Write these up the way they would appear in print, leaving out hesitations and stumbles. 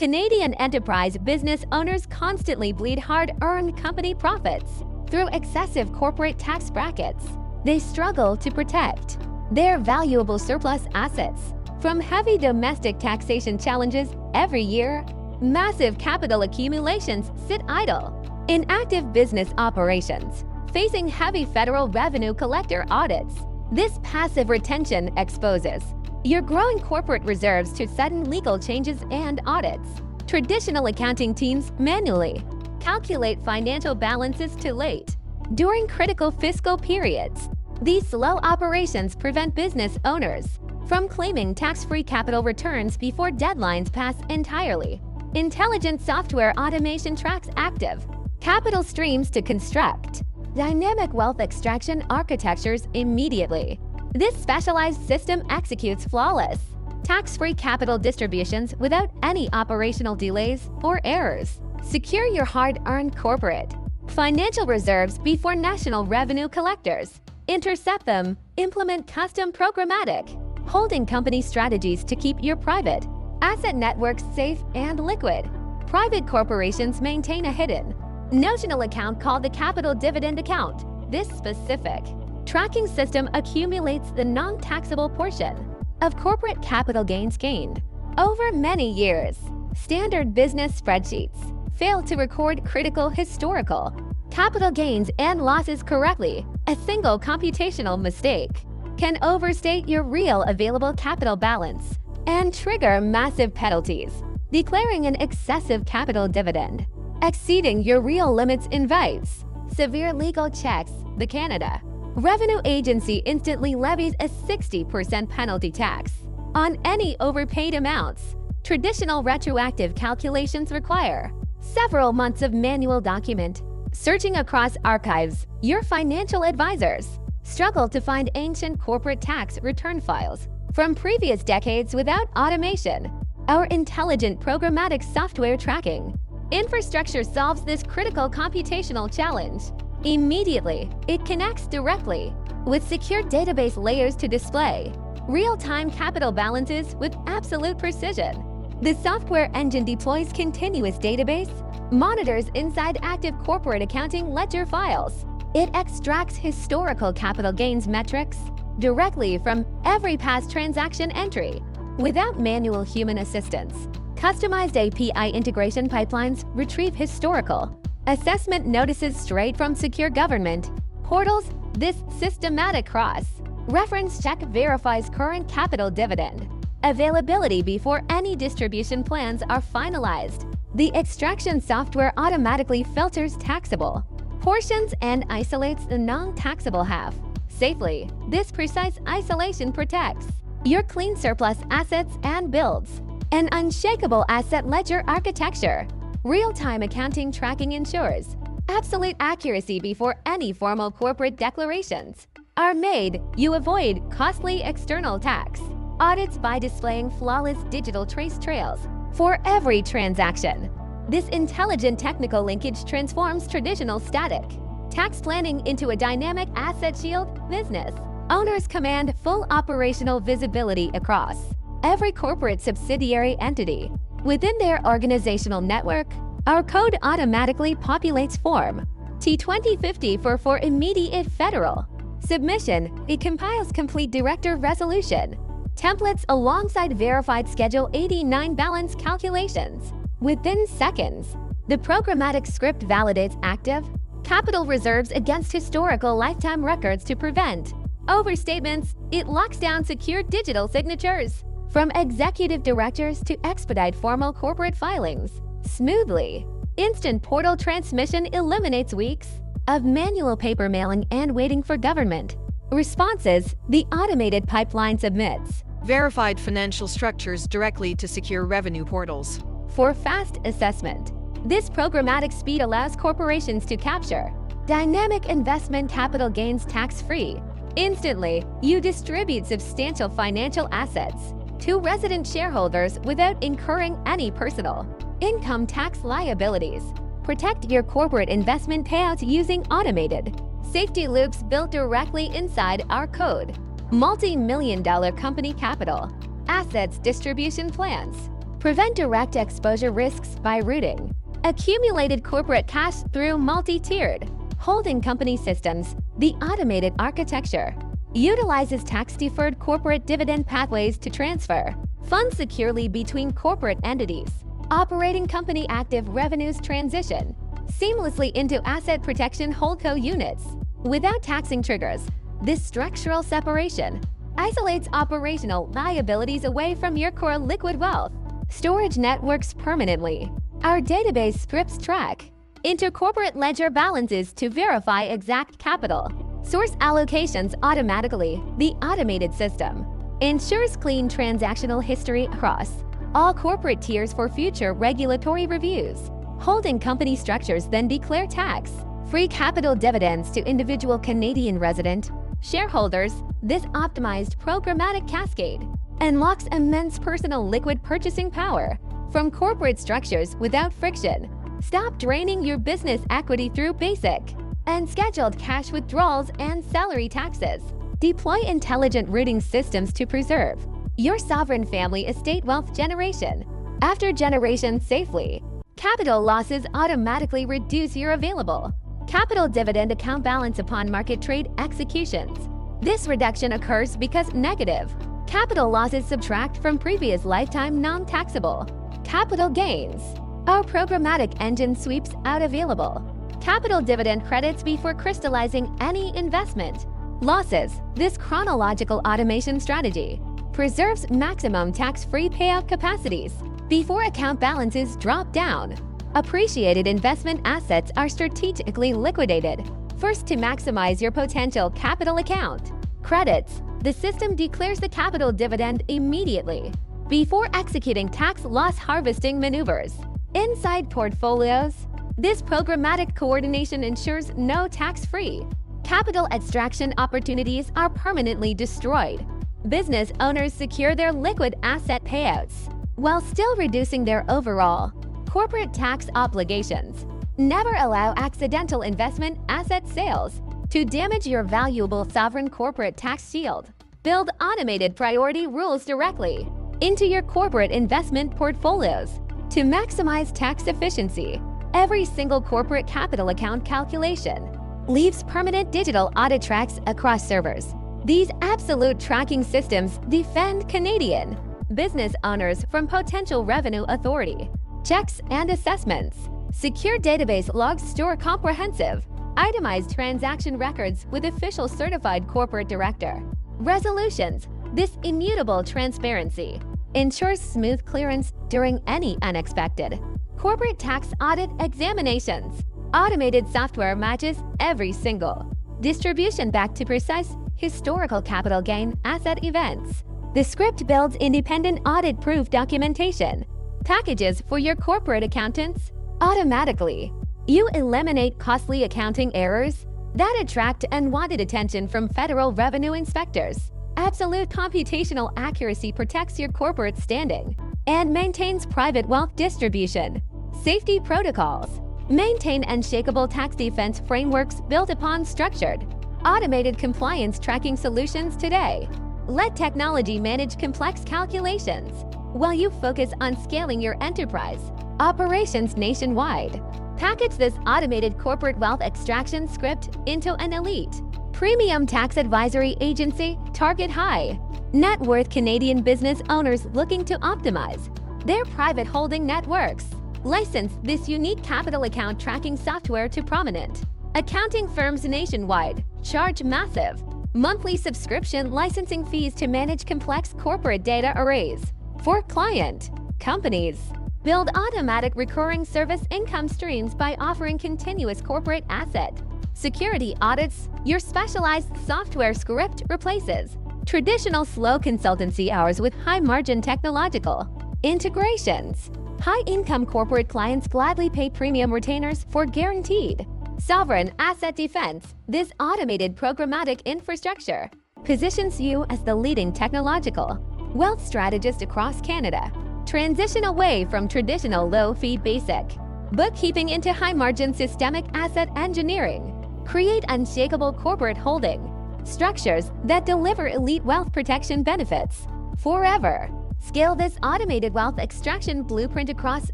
Canadian enterprise business owners constantly bleed hard-earned company profits through excessive corporate tax brackets. They struggle to protect their valuable surplus assets from heavy domestic taxation challenges every year. Massive capital accumulations sit idle in active business operations, facing heavy federal revenue collector audits. This passive retention exposes your growing corporate reserves to sudden legal changes and audits. Traditional accounting teams manually calculate financial balances too late during critical fiscal periods. These slow operations prevent business owners from claiming tax-free capital returns before deadlines pass entirely. Intelligent software automation tracks active capital streams to construct dynamic wealth extraction architectures immediately. This specialized system executes flawless, tax-free capital distributions without any operational delays or errors. Secure your hard-earned corporate financial reserves before national revenue collectors intercept them. Implement custom programmatic holding company strategies to keep your private asset networks safe and liquid. Private corporations maintain a hidden notional account called the Capital Dividend Account. This specific tracking system accumulates the non-taxable portion of corporate capital gains gained over many years. Standard business spreadsheets fail to record critical historical capital gains and losses correctly. A single computational mistake can overstate your real available capital balance and trigger massive penalties. Declaring an excessive capital dividend exceeding your real limits invites severe legal checks. The Canada Revenue Agency instantly levies a 60% penalty tax on any overpaid amounts. Traditional retroactive calculations require several months of manual document searching across archives. Your financial advisors struggle to find ancient corporate tax return files from previous decades without automation. Our intelligent programmatic software tracking infrastructure solves this critical computational challenge immediately. It connects directly with secure database layers to display real-time capital balances with absolute precision. The software engine deploys continuous database monitors inside active corporate accounting ledger files. It extracts historical capital gains metrics directly from every past transaction entry without manual human assistance. Customized API integration pipelines retrieve historical assessment notices straight from secure government portals. This systematic cross-reference check verifies current capital dividend availability before any distribution plans are finalized. The extraction software automatically filters taxable portions and isolates the non-taxable half safely. This precise isolation protects your clean surplus assets and builds an unshakable asset ledger architecture. Real-time accounting tracking ensures absolute accuracy before any formal corporate declarations are made. You avoid costly external tax audits by displaying flawless digital trace trails for every transaction. This intelligent technical linkage transforms traditional static tax planning into a dynamic asset shield. Business owners command full operational visibility across every corporate subsidiary entity within their organizational network. Our code automatically populates Form T2050 for immediate federal submission. It compiles complete director resolution templates alongside verified Schedule 89 balance calculations within seconds. The programmatic script validates active capital reserves against historical lifetime records to prevent overstatements. It locks down secure digital signatures from executive directors to expedite formal corporate filings smoothly. Instant portal transmission eliminates weeks of manual paper mailing and waiting for government responses. The automated pipeline submits verified financial structures directly to secure revenue portals for fast assessment. This programmatic speed allows corporations to capture dynamic investment capital gains tax-free. Instantly, you distribute substantial financial assets to resident shareholders without incurring any personal income tax liabilities. Protect your corporate investment payouts using automated safety loops built directly inside our code. Multi-million-dollar company capital assets distribution plans Prevent direct exposure risks by routing accumulated corporate cash through multi-tiered holding company systems. The automated architecture utilizes tax-deferred corporate dividend pathways to transfer funds securely between corporate entities. Operating company active revenues transition seamlessly into asset protection HoldCo units without taxing triggers. This structural separation isolates operational liabilities away from your core liquid wealth storage networks permanently. Our database scripts track intercorporate ledger balances to verify exact capital source allocations automatically. The automated system ensures clean transactional history across all corporate tiers for future regulatory reviews. Holding company structures then declare tax-free capital dividends to individual Canadian resident shareholders. This optimized programmatic cascade unlocks immense personal liquid purchasing power from corporate structures without friction. Stop draining your business equity through basic and scheduled cash withdrawals and salary taxes. Deploy intelligent routing systems to preserve your sovereign family estate wealth generation after generation safely. Capital losses automatically reduce your available Capital Dividend Account balance upon market trade executions. This reduction occurs because negative capital losses subtract from previous lifetime non-taxable capital gains. Our programmatic engine sweeps out available capital dividend credits before crystallizing any investment losses. This chronological automation strategy preserves maximum tax-free payout capacities before account balances drop down. Appreciated investment assets are strategically liquidated first to maximize your potential capital account credits. The system declares the capital dividend immediately before executing tax loss harvesting maneuvers inside portfolios. This programmatic coordination ensures no tax-free capital extraction opportunities are permanently destroyed. Business owners secure their liquid asset payouts while still reducing their overall corporate tax obligations. Never allow accidental investment asset sales to damage your valuable sovereign corporate tax shield. Build automated priority rules directly into your corporate investment portfolios to maximize tax efficiency. Every single corporate capital account calculation leaves permanent digital audit tracks across servers. These absolute tracking systems defend Canadian business owners from potential revenue authority checks and assessments. Secure database logs store comprehensive, itemized transaction records with official certified corporate director resolutions. This immutable transparency ensures smooth clearance during any unexpected corporate tax audit examinations. Automated software matches every single distribution back to precise historical capital gain asset events. The script builds independent audit-proof documentation packages for your corporate accountants automatically. You eliminate costly accounting errors that attract unwanted attention from federal revenue inspectors. Absolute computational accuracy protects your corporate standing and maintains private wealth distribution. Safety protocols maintain unshakeable tax defense frameworks built upon structured, automated compliance tracking solutions today. Let technology manage complex calculations while you focus on scaling your enterprise operations nationwide. Package this automated corporate wealth extraction script into an elite premium tax advisory agency. Target high net worth Canadian business owners looking to optimize their private holding networks. License this unique capital account tracking software to prominent accounting firms nationwide. Charge massive monthly subscription licensing fees to manage complex corporate data arrays for client companies. Build automatic recurring service income streams by offering continuous corporate asset security audits. Your specialized software script replaces traditional slow consultancy hours with high-margin technological integrations. High-income corporate clients gladly pay premium retainers for guaranteed sovereign asset defense. This automated programmatic infrastructure positions you as the leading technological wealth strategist across Canada. Transition away from traditional low-fee basic bookkeeping into high-margin systemic asset engineering. Create unshakable corporate holding structures that deliver elite wealth protection benefits forever. Scale this automated wealth extraction blueprint across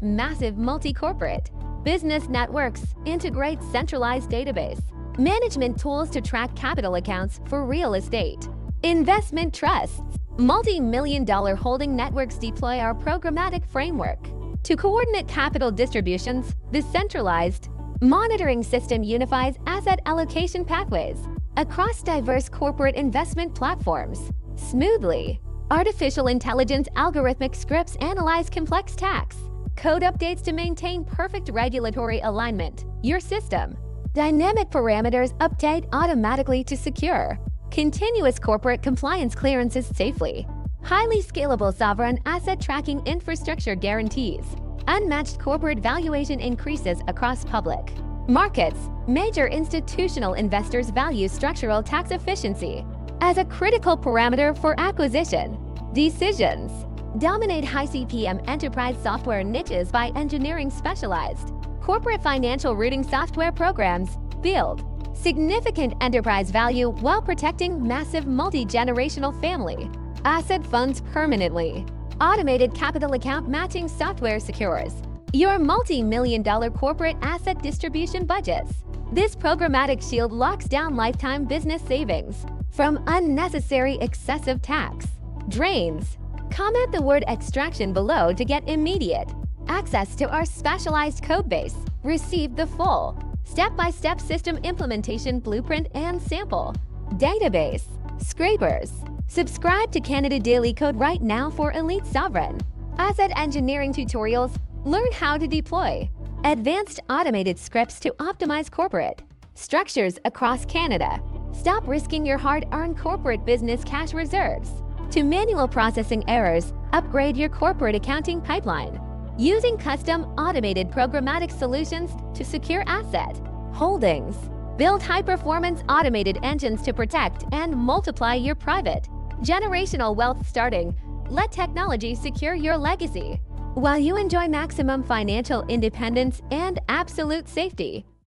massive multi-corporate business networks. Integrate centralized database management tools to track capital accounts for real estate, investment trusts. Multi-million-dollar holding networks deploy our programmatic framework to coordinate capital distributions. This centralized monitoring system unifies asset allocation pathways across diverse corporate investment platforms smoothly. Artificial intelligence algorithmic scripts analyze complex tax code updates to maintain perfect regulatory alignment. Your system dynamic parameters update automatically to secure continuous corporate compliance clearances safely. Highly scalable sovereign asset tracking infrastructure guarantees unmatched corporate valuation increases across public markets. Major institutional investors value structural tax efficiency as a critical parameter for acquisition decisions. Dominate high CPM enterprise software niches by engineering specialized corporate financial routing software programs. Build significant enterprise value while protecting massive multi-generational family asset funds permanently. Automated capital account matching software secures your multi-million-dollar corporate asset distribution budgets. This programmatic shield locks down lifetime business savings from unnecessary excessive tax drains. Comment the word extraction below to get immediate access to our specialized code base. Receive the full step-by-step system implementation blueprint and sample database scrapers. Subscribe to Canada Daily Code right now for elite sovereign asset engineering tutorials. Learn how to deploy advanced automated scripts to optimize corporate structures across Canada. Stop risking your hard-earned corporate business cash reserves to manual processing errors. Upgrade your corporate accounting pipeline using custom automated programmatic solutions to secure asset holdings. Build high-performance automated engines to protect and multiply your private generational wealth. Starting, let technology secure your legacy while you enjoy maximum financial independence and absolute safety.